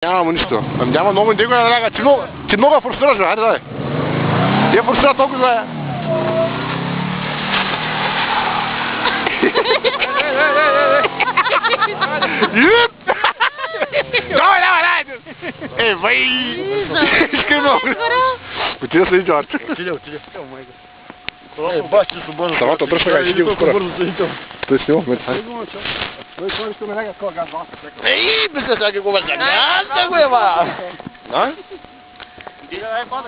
Няма нищо. Няма много него да ляга. Ти много форсираш, бе. Хайде, дай. Я форсира толкова, бе. Давай, давай, давай. Бай. Искай много. Отида се иди, Арчо. Отиде. Баш, че свободно. Самата дръжка, га, иди го скоро. Той снимал, ме цари. Бе сега го бе, да го е, ба. А?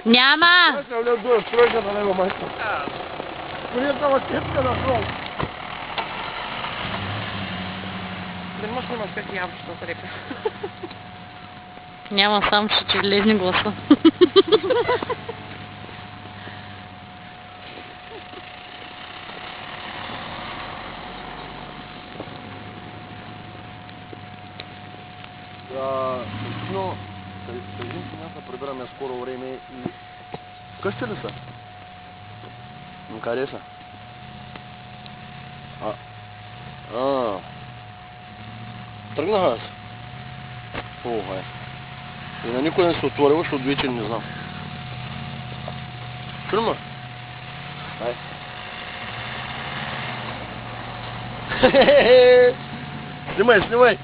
Няма! Няма, сам ще влезне гласа. Но, съжим, че няма да прибираме скоро време и... Къщи ли са? Къде са? Тръгнаха аз. И на никой не се отворила, защото вече не знам. Чума? Дай. Снимай!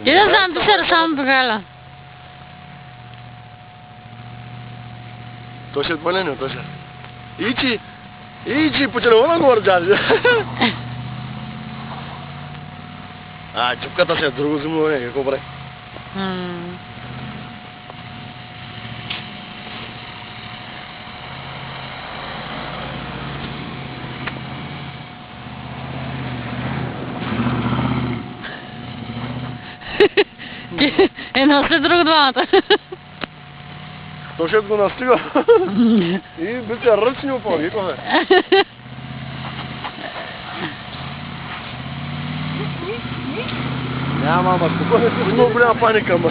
И да знам, да се само бегала. То ще е отвалено, то ще. Иди, по телефона говори, дяде. Чупката ще е друго зимно, какво прави? Едно след друго двамата. То ще го настига. И биха ръчни опори, какво бе? Няма, ама спокойно, много голяма паника, ама.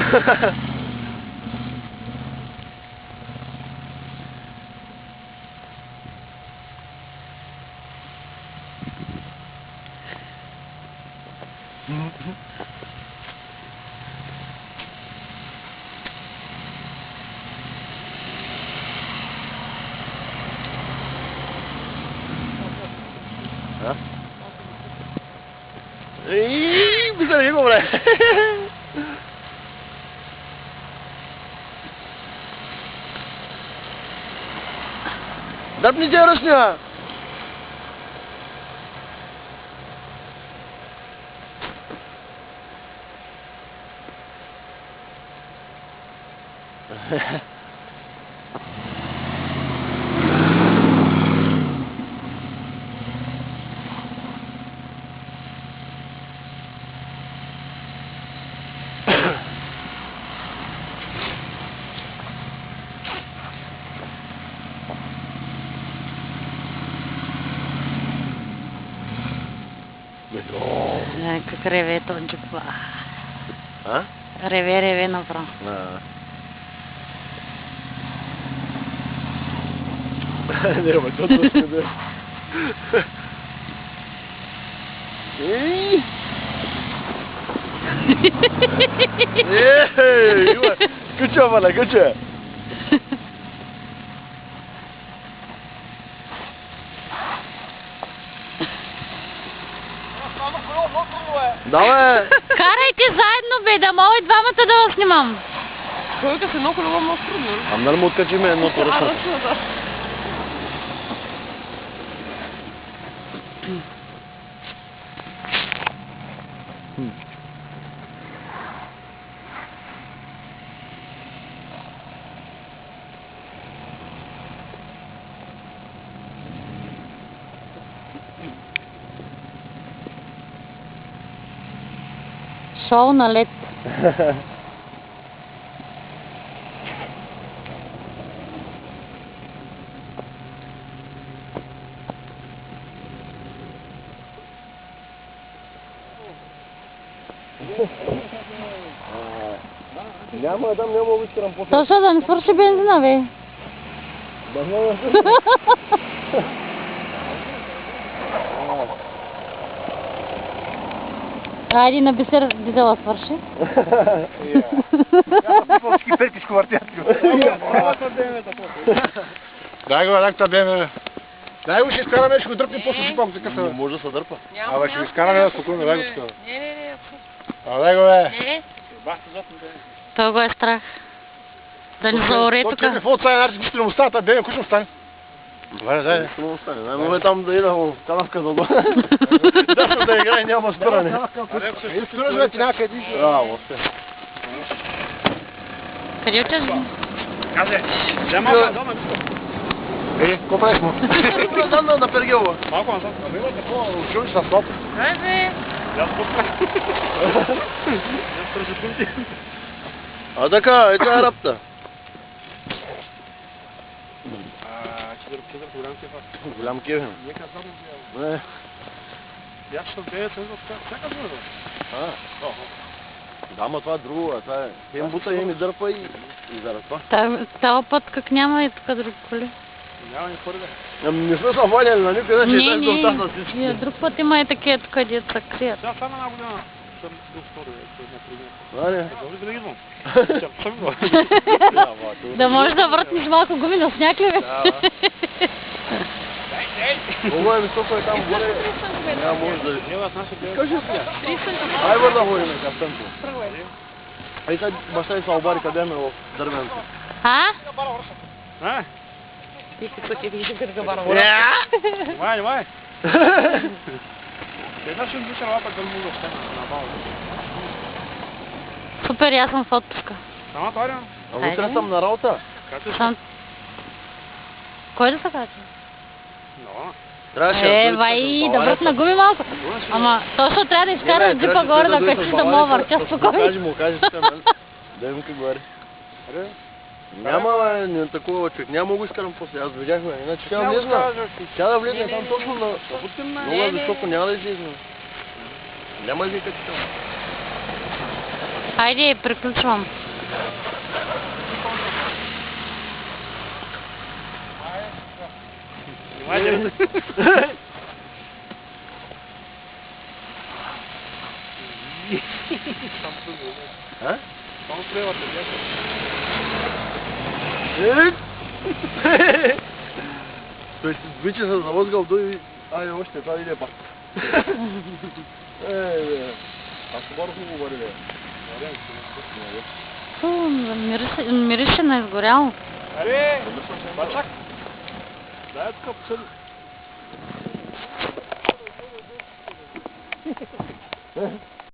Bisa nih, boleh. Dap nih harusnya. Как реве тончуква. А? Реве направо. Няма, то ще да. Къча, мала, къча. Давай! Карайте заедно, бе, да мога и двамата да го снимам. Човека се много много трудно. Ам нали му откачиме едното ръчно? Да. Шоу на лед. Няма да няма обичкарам по То що да не свърши бензина, бе? Да няма. Хайде на бисер дизела свърши. Всички петичко въртят. Дай го, дай това деме. Дай го, ще изкараме, ще го дръпне после си пак за къса. Може да се дърпа. Абе, ще го изкараме, спокойно, дай го така. Не. Дай го, бе. Не. Той го е страх. Да не заоре тук. Той какво отсая, нарече, че му става, тази деме, кой ще му стане? Добре, дай. Ще му остане. Най-много там да ида в канавка за това. Дашно да играе, няма спиране. Изтуръжме ти някъде. Въобще. Къде отиваш? Казе, взема малко дома. Какво правиш му? Там на Пергелова. Малко назад. Абе, има такова, училиш на стоп. Айде. А така, е тя е рапта. Голям кевен. Не. Да, ма това е друго, а това е хем бута, хем и дърпа и заради това. Този път как няма и тук друг коли. Няма ни първе. Не сме се хваляли на никъде, ще Не, дай да остана всички. не. Друг път има и такива тук, дето се крият. Сега само една година съм бил втори, например. Али? Добре, винаги идвам. Съм го. Да можеш да въртнеш малко гуми на сняг ли бе? Много е високо е там горе. Няма може да... Ела, аз наша бе. Кажи сега. Ай бър да ходим, каптенко. Ай сега баща и са обари къде ме в дървенето. А? А? Ти си пъти вижда гърга бара. Давай. Една ще излича лапа, да му да стане на баба. Супер, аз съм в отпуска. Сама това ли? А утре съм на работа. Сам... Кой да се качи? No. Трябваше Вай, да въртна гуми малко. Ама, точно трябва да изкараш джипа горе, да качиш да мога въртя спокойно. Кажи тук, нали? Да им горе. Няма, не такова човек, няма го изкарам после, аз видяхме, иначе тя да влезна. Тя да влезна там точно на... Много е високо, няма да излезна. Няма да викати там. Хайде, приключвам. А? Само плевате, той ще двича се завъзгал до и... Айде още, това иде пак. Аз хубаво хубаво говори, бе. Фу, мирише на изгоряло. Аре, бачак. Дай тук псъл.